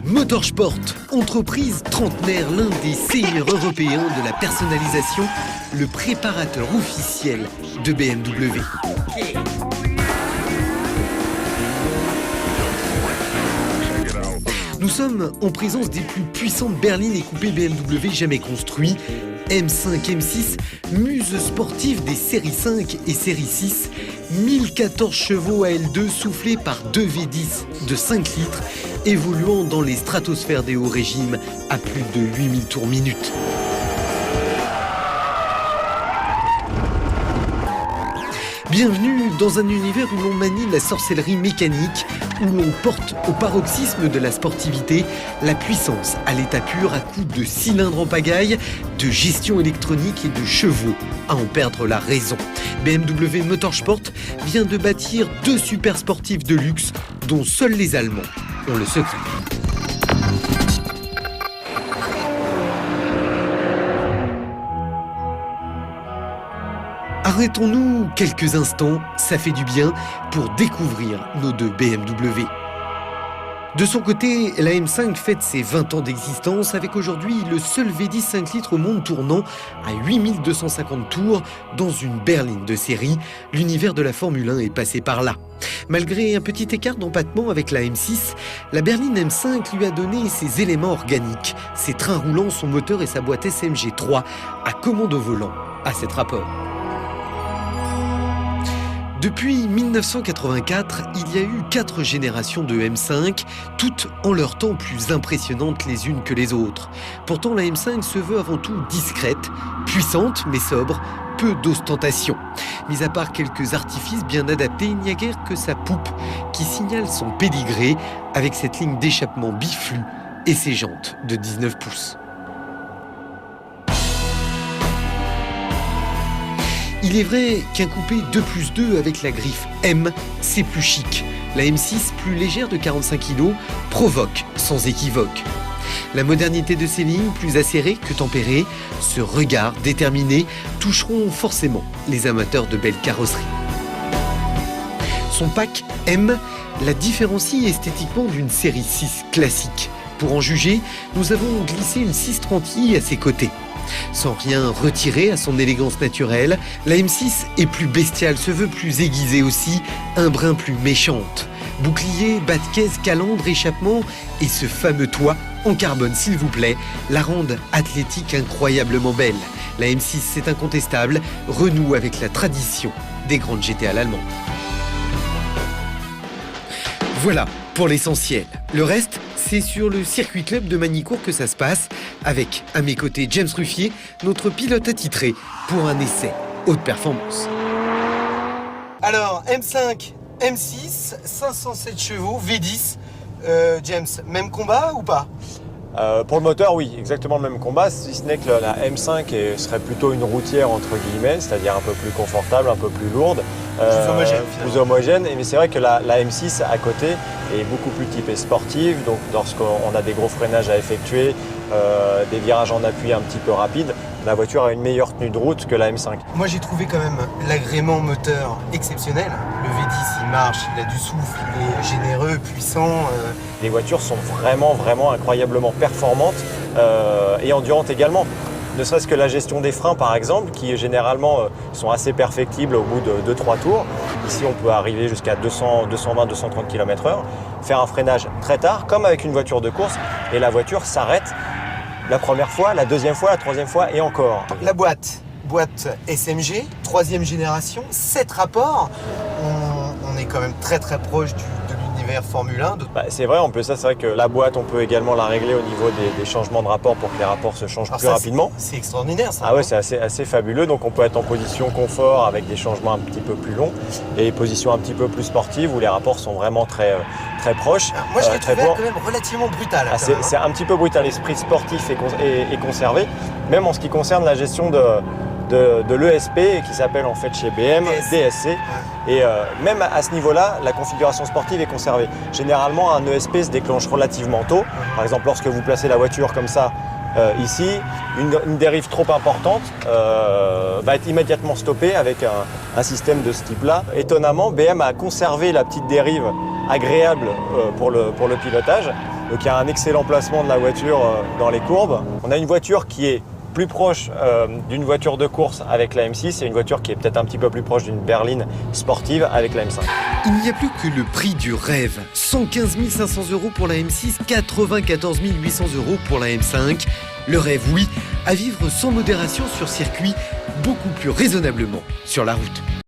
Motorsport, entreprise trentenaire, l'un des seigneurs européens de la personnalisation, le préparateur officiel de BMW. Nous sommes en présence des plus puissantes berlines et coupés BMW jamais construits. M5, M6, muse sportive des séries 5 et série 6, 1014 chevaux AL2 soufflés par 2 V10 de 5 litres, évoluant dans les stratosphères des hauts régimes à plus de 8000 tours minute. Bienvenue dans un univers où l'on manie la sorcellerie mécanique, où l'on porte au paroxysme de la sportivité la puissance à l'état pur à coups de cylindres en pagaille, de gestion électronique et de chevaux à en perdre la raison. BMW Motorsport vient de bâtir 2 super sportifs de luxe dont seuls les Allemands ont le secret. Arrêtons-nous quelques instants, ça fait du bien, pour découvrir nos 2 BMW. De son côté, la M5 fête ses 20 ans d'existence avec aujourd'hui le seul V10 5 litres au monde tournant à 8250 tours dans une berline de série. L'univers de la Formule 1 est passé par là. Malgré un petit écart d'empattement avec la M6, la berline M5 lui a donné ses éléments organiques, ses trains roulants, son moteur et sa boîte SMG3 à commande au volant, à cet rapport. Depuis 1984, il y a eu 4 générations de M5, toutes en leur temps plus impressionnantes les unes que les autres. Pourtant, la M5 se veut avant tout discrète, puissante mais sobre, peu d'ostentation. Mis à part quelques artifices bien adaptés, il n'y a guère que sa poupe qui signale son pédigré avec cette ligne d'échappement biflux et ses jantes de 19 pouces. Il est vrai qu'un coupé 2+2 avec la griffe M, c'est plus chic. La M6, plus légère de 45 kg, provoque sans équivoque. La modernité de ces lignes, plus acérées que tempérées, ce regard déterminé, toucheront forcément les amateurs de belles carrosseries. Son pack M la différencie esthétiquement d'une série 6 classique. Pour en juger, nous avons glissé une 630i à ses côtés. Sans rien retirer à son élégance naturelle, la M6 est plus bestiale, se veut plus aiguisée aussi, un brin plus méchante. Bouclier, bas de caisse, calandre, échappement et ce fameux toit en carbone s'il vous plaît, la rendent athlétique incroyablement belle. La M6 c'est incontestable, renoue avec la tradition des grandes GTA allemandes. Voilà pour l'essentiel. Le reste, c'est sur le circuit club de Magny-Cours que ça se passe, avec à mes côtés James Ruffier, notre pilote attitré pour un essai haute performance. Alors, M5, M6, 507 chevaux, V10. James, même combat ou pas ? Pour le moteur, oui, exactement le même combat, si ce n'est que la M5 serait plutôt une routière entre guillemets, c'est-à-dire un peu plus confortable, un peu plus lourde. Plus homogène, mais c'est vrai que la M6 à côté est beaucoup plus typée sportive, donc lorsqu'on a des gros freinages à effectuer, des virages en appui un petit peu rapides, la voiture a une meilleure tenue de route que la M5. Moi j'ai trouvé quand même l'agrément moteur exceptionnel. Le V10 il marche, il a du souffle, il est généreux, puissant. Les voitures sont vraiment incroyablement performantes et endurantes également. Ne serait-ce que la gestion des freins par exemple, qui généralement sont assez perfectibles au bout de 2-3 tours. Ici on peut arriver jusqu'à 200, 220, 230 km/h, faire un freinage très tard, comme avec une voiture de course, et la voiture s'arrête la première fois, la deuxième fois, la troisième fois et encore. La boîte SMG, 3e génération, 7 rapports. On est quand même très proche de l'univers Formule 1. C'est vrai, c'est vrai que la boîte, on peut également la régler au niveau des changements de rapport pour que les rapports se changent plus rapidement. C'est extraordinaire ça. Ah ouais, c'est assez fabuleux. Donc on peut être en position confort avec des changements un petit peu plus longs et position un petit peu plus sportive où les rapports sont vraiment très proches. Moi je l'ai trouvé quand même relativement brutal. C'est un petit peu brutal. L'esprit sportif est conservé, même en ce qui concerne la gestion de l'ESP qui s'appelle en fait chez BM DSC. Et même à ce niveau-là, la configuration sportive est conservée. Généralement, un ESP se déclenche relativement tôt. Par exemple, lorsque vous placez la voiture comme ça Ici, une dérive trop importante va être immédiatement stoppée avec un système de ce type-là. Étonnamment, BM a conservé la petite dérive agréable pour le pilotage. Donc il y a un excellent placement de la voiture dans les courbes. On a une voiture qui est plus proche d'une voiture de course avec la M6 et une voiture qui est peut-être un petit peu plus proche d'une berline sportive avec la M5. Il n'y a plus que le prix du rêve. 115 500 € pour la M6, 94 800 € pour la M5. Le rêve, oui, à vivre sans modération sur circuit, beaucoup plus raisonnablement sur la route.